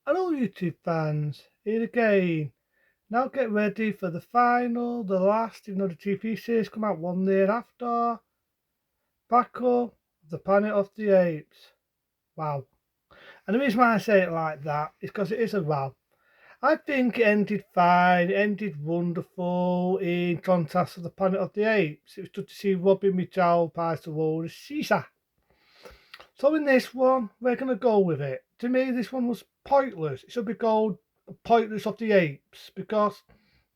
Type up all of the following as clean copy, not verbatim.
Hello, YouTube fans. Here again. Now get ready for the last, even though the TV series come out one year after. Battle of the Planet of the Apes. Wow. And the reason why I say it like that is because it is a wow. I think it ended fine. It ended wonderful in contrast to the Planet of the Apes. It was good to see Robin Mitchell pass the role as Caesar. So in this one, we're going to go with it. To me, this one was pointless. It should be called Pointless of the Apes because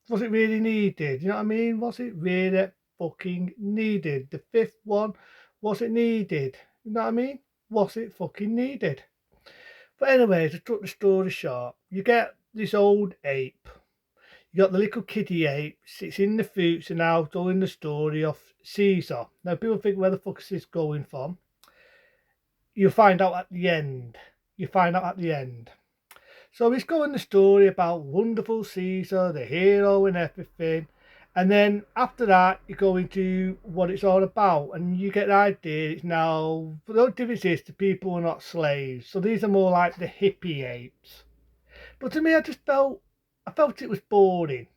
was it really needed? You know what I mean? Was it really fucking needed? The fifth one, was it needed? You know what I mean? Was it fucking needed? But anyway, to cut the story short, you get this old ape. You got the little kitty ape, sits in the fruits and now telling the story of Caesar. Now people think where the fuck is this going from? You find out at the end. You find out at the end. So he's going the story about wonderful Caesar, the hero and everything. And then after that, you go into what it's all about, and you get the idea it's now, the only difference is the people are not slaves. So these are more like the hippie apes. But to me, I felt it was boring.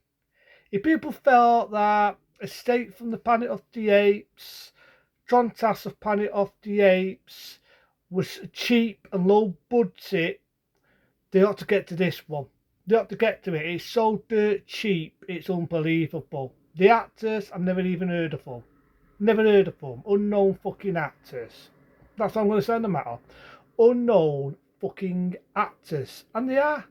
If people felt that Escape from the Planet of the Apes, Trontas of Planet of the Apes was cheap and low budget, they ought to get to this one. They ought to get to it. It's so dirt cheap, it's unbelievable. The actors, I've never even heard of them. Never heard of them. Unknown fucking actors. That's what I'm going to send them out. Unknown fucking actors. And they are.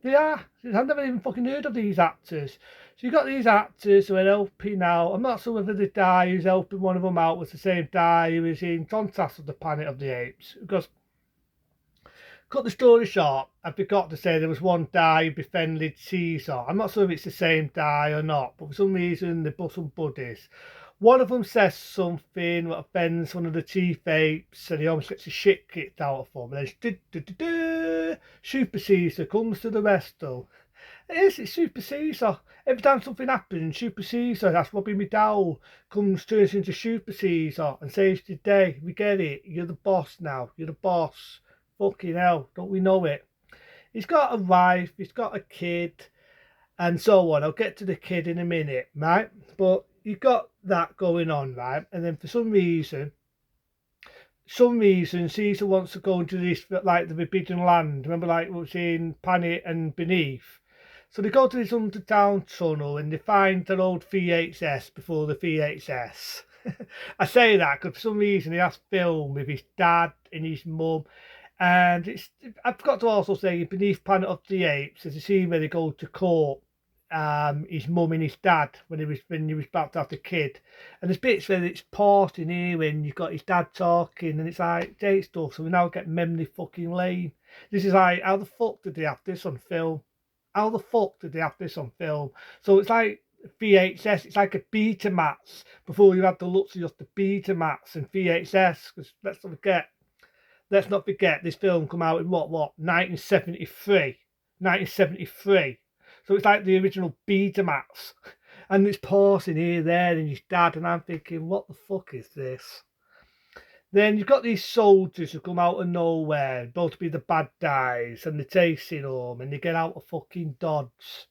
They are. I've never even fucking heard of these actors. So you've got these actors who are helping out. I'm not sure whether the guy who's helping one of them out was the same guy who was in Contest of the Planet of the Apes. Because cut the story short, I forgot to say there was one guy who befriended Caesar. I'm not sure if it's the same guy or not, but for some reason they're some buddies. One of them says something that offends one of the chief apes, and he almost gets the shit kicked out of him. And then Super Caesar comes to the rescue. It's Super Caesar. Every time something happens, Super Caesar, that's Robbie McDowell, turns into Super Caesar and saves the day. We get it. You're the boss now. You're the boss. Fucking hell, don't we know it? He's got a wife, he's got a kid, and so on. I'll get to the kid in a minute, right? But you've got that going on, right? And then for some reason, Caesar wants to go into this, like the Forbidden Land. Remember, like what was in Planet and Beneath? So they go to this underground tunnel and they find their old VHS before the VHS. I say that because for some reason he has film with his dad and his mum. And I forgot to also say beneath Planet of the Apes, there's a scene where they go to court, his mum and his dad when he was about to have the kid. And there's bits where it's paused in here when you've got his dad talking and it's like date stuff, so we now get memory fucking lane. This is like, how the fuck did they have this on film? How the fuck did they have this on film? So it's like VHS, it's like a Betamax before you had the luxury of the Betamax and VHS, because let's not forget this film come out in what 1973. 1973. So it's like the original Betamax. And it's pausing here, there, and his dad, and I'm thinking, what the fuck is this? Then you've got these soldiers who come out of nowhere, both to be the bad guys, and they're chasing them, and they get out of fucking Dodge.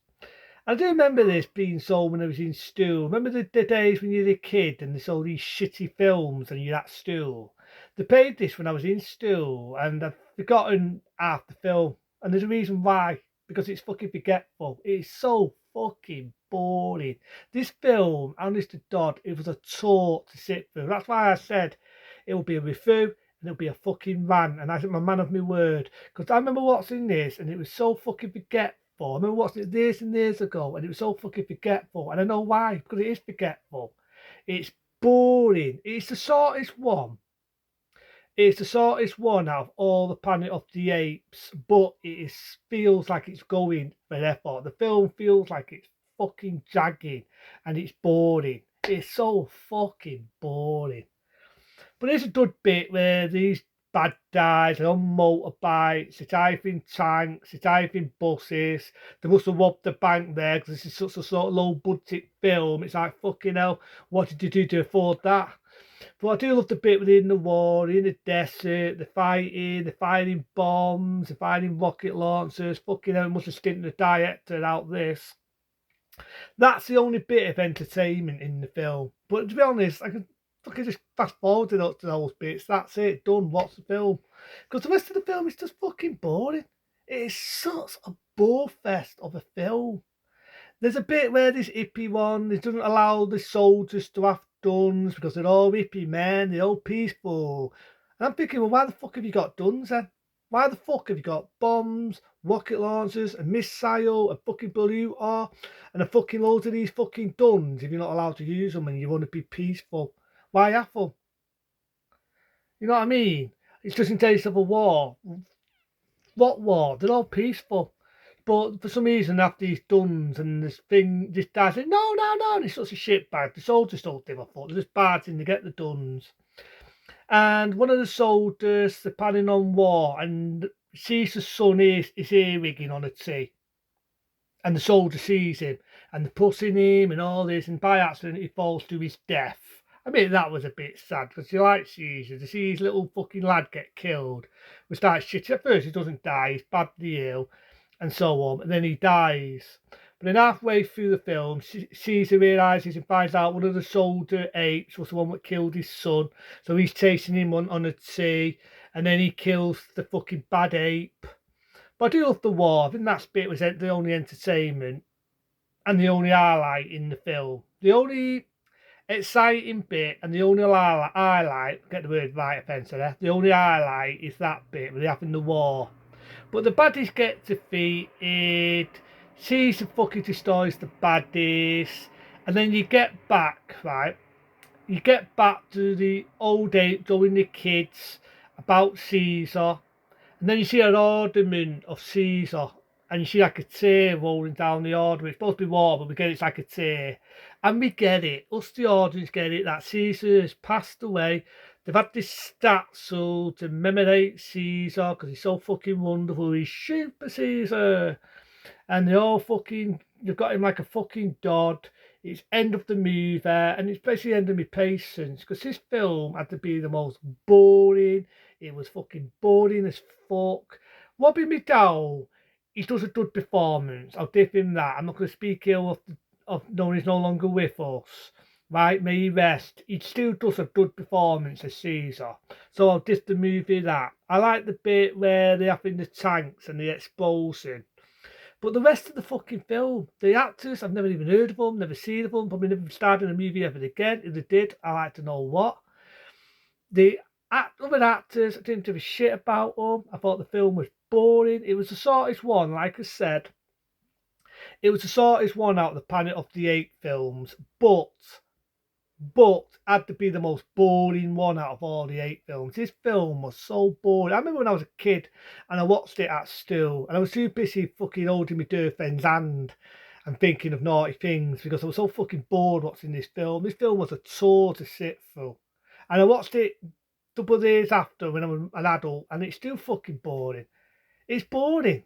I do remember this being sold when I was in school. Remember the days when you were a kid and they sold these shitty films and you're at school? They played this when I was in school and I've forgotten half the film. And there's a reason why. Because it's fucking forgetful. It's so fucking boring. This film, honest to God, it was a chore to sit through. That's why I said it will be a review and it'll be a fucking rant. And I think I'm a man of my word. Because I remember watching this and it was so fucking forgetful. I remember watching it years and years ago, and it was so fucking forgetful. And I know why, because it is forgetful. It's boring. It's the shortest one. It's the shortest one out of all the Planet of the Apes, but feels like it's going for effort. The film feels like it's fucking dragging and it's boring. It's so fucking boring. But there's a good bit where these bad guys are on motorbikes, they're driving tanks, they're driving buses. They must have robbed the bank there because this is such a sort of low budget film. It's like, fucking hell, what did you do to afford that? But I do love the bit within the war, in the desert, they're firing bombs, they're firing rocket launchers. Fucking hell, must have stinted the director out this. That's the only bit of entertainment in the film. But to be honest, I can fucking just fast forward to those bits. That's it, done. Watch the film. Because the rest of the film is just fucking boring. It is such a bore fest of a film. There's a bit where this hippie one, it doesn't allow the soldiers to have guns because they're all hippie men, they're all peaceful. And I'm thinking, well, why the fuck have you got guns then? Why the fuck have you got bombs, rocket launchers, a missile, a fucking balloon, and a fucking loads of these fucking guns if you're not allowed to use them and you want to be peaceful? Why have them? You know what I mean? It's just in case of a war. What war? They're all peaceful. But for some reason, after he's done and this guy said, no, no, no, and he's such a shitbag. The soldiers don't give a fuck. They're just barging to get the guns. And one of the soldiers, they're planning on war, and sees the son is ear-rigging on a tree. And the soldier sees him, and they're pushing him and all this, and by accident, he falls to his death. I mean, that was a bit sad, because you like Caesar. To see his little fucking lad get killed, we start shit. At first, he doesn't die, he's badly ill, and so on, and then he dies. But then halfway through the film, Caesar realises and finds out one of the soldier apes was the one that killed his son, so he's chasing him on a tree, and then he kills the fucking bad ape. But I do love the war. I think that bit was the only entertainment and the only highlight in the film. The only exciting bit and the only highlight, get the word right, offensive there, the only highlight is that bit where they're having the war. But the baddies get defeated, Caesar fucking destroys the baddies, and then you get back, right? You get back to the old ape showing the kids about Caesar, and then you see an ornament of Caesar, and you see like a tear rolling down the ornament. It's supposed to be water, but we get it's like a tear. And we get it, us the audience get it, that Caesar has passed away. They've had this statue to commemorate Caesar because he's so fucking wonderful. He's Super Caesar. And they all fucking, you've got him like a fucking dod. It's end of the movie, and it's basically end of my patience because this film had to be the most boring. It was fucking boring as fuck. Robbie McDowell, he does a good performance. I'll give him that. I'm not going to speak ill of knowing he's no longer with us. Right, may he rest. He still does a good performance as Caesar. So I'll give the movie that. I like the bit where they're having the tanks and the explosion. But the rest of the fucking film, the actors, I've never even heard of them, never seen of them, probably never starred in a movie ever again. If they did, I like to know what. The other actors, I didn't give a shit about them. I thought the film was boring. It was the shortest one, like I said. It was the shortest one out of the Planet of the Apes films, but had to be the most boring one out of all the 8 films. This film was so boring. I remember when I was a kid and I watched it at school and I was too busy fucking holding my girlfriend's hand and thinking of naughty things because I was so fucking bored watching this film. This film was a chore to sit through. And I watched it a couple of days after when I was an adult and it's still fucking boring. It's boring.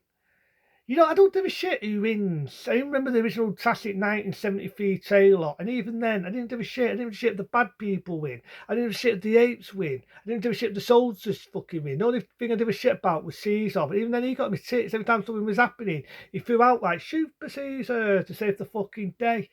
You know, I don't give a shit who wins. I remember the original classic 1973 trailer, and even then, I didn't give a shit. I didn't give a shit if the bad people win. I didn't give a shit if the apes win. I didn't give a shit if the soldiers fucking win. The only thing I gave a shit about was Caesar. But even then, he got me tits every time something was happening. He threw out like Super Caesar to save the fucking day.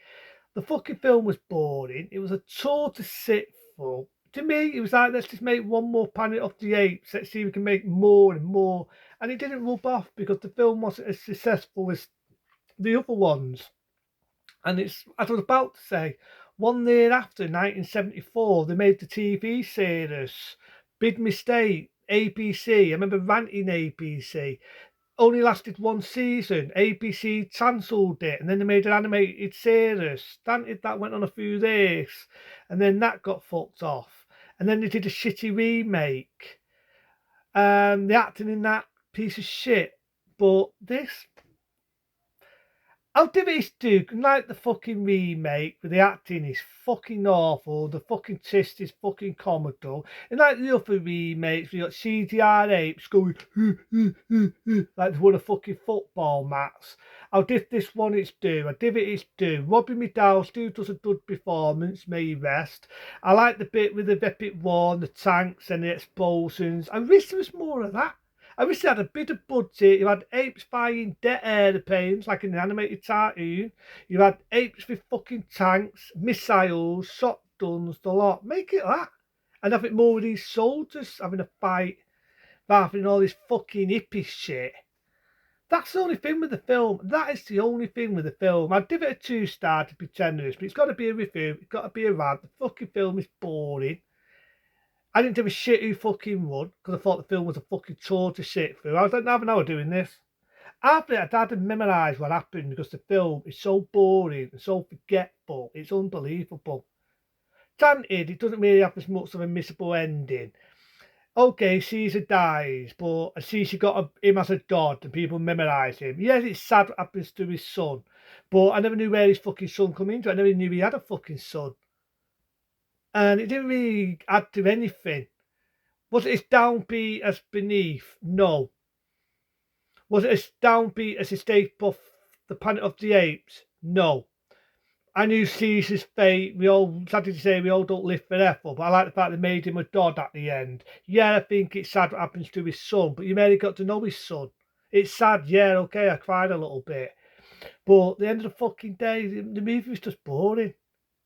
The fucking film was boring. It was a chore to sit through. To me, it was like, let's just make one more Planet of the Apes. Let's see if we can make more and more. And it didn't rub off because the film wasn't as successful as the other ones. And it's, as I was about to say, 1 year after, 1974, they made the TV series. Big mistake. ABC. I remember ranting ABC. Only lasted 1 season. ABC cancelled it, and then they made an animated series. Granted, that went on a few days, and then that got fucked off. And then they did a shitty remake. The acting in that piece of shit. But this, I'll give it its due. Like the fucking remake, with the acting is fucking awful. The fucking twist is fucking comical. And like the other remakes, we got CGI apes going like they won a fucking football match. I'll give this one its due. I'll give it its due. Robbie McDowell still does a good performance, may he rest. I like the bit with the epic war and the tanks and the explosions. I wish there was more of that. I wish they had a bit of budget. You had apes firing jet airplanes like in the animated cartoon. You had apes with fucking tanks, missiles, shotguns, the lot. Make it that. And have it more with these soldiers having a fight rather than all this fucking hippie shit. That's the only thing with the film. That is the only thing with the film. I'd give it a 2-star to be generous, but it's got to be a review. It's got to be a rant. The fucking film is boring. I didn't give a shit who fucking won because I thought the film was a fucking chore to sit through. I was like, have an hour doing this. After it, I had to memorise what happened because the film is so boring and so forgetful. It's unbelievable. Granted, it doesn't really have as much of a missable ending. Okay, Caesar dies, but Caesar got him as a god and people memorise him. Yes, it's sad what happens to his son, but I never knew where his fucking son come into. I never knew he had a fucking son. And it didn't really add to anything. Was it as downbeat as Beneath? No. Was it as downbeat as Escape off the Planet of the Apes? No. I knew Caesar's fate. We all, sad to say, we all don't live forever, but I like the fact they made him a god at the end. Yeah, I think it's sad what happens to his son, but you merely got to know his son. It's sad, yeah, okay, I cried a little bit. But at the end of the fucking day, the movie was just boring.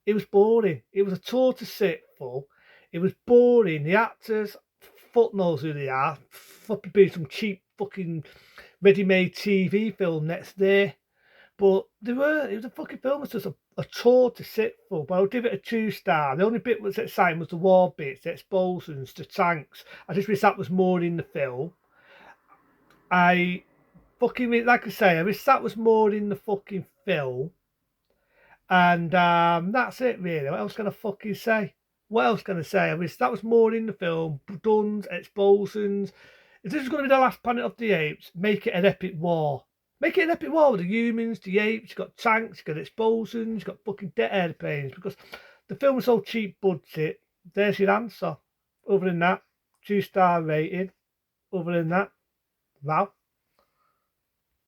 It was boring. It was a tour to sit for. It was boring. The actors, fuck knows who they are. Fucking be some cheap fucking ready-made TV film next day. But it was a fucking film. It was just a tour to sit for. But I'll give it a 2-star. The only bit that was exciting was the war bits, the explosions, the tanks. I just wish that was more in the film. I fucking, like I say, I wish that was more in the fucking film. And that's it, really. What else can I fucking say? What else can I say? I wish that was more in the film. Guns, explosions. If this is going to be the last Planet of the Apes, make it an epic war. Make it an epic war with the humans, the apes. You've got tanks, you've got explosions, you've got fucking jet airplanes. Because the film was so cheap budget. There's your answer. Other than that, 2-star rating. Other than that, wow.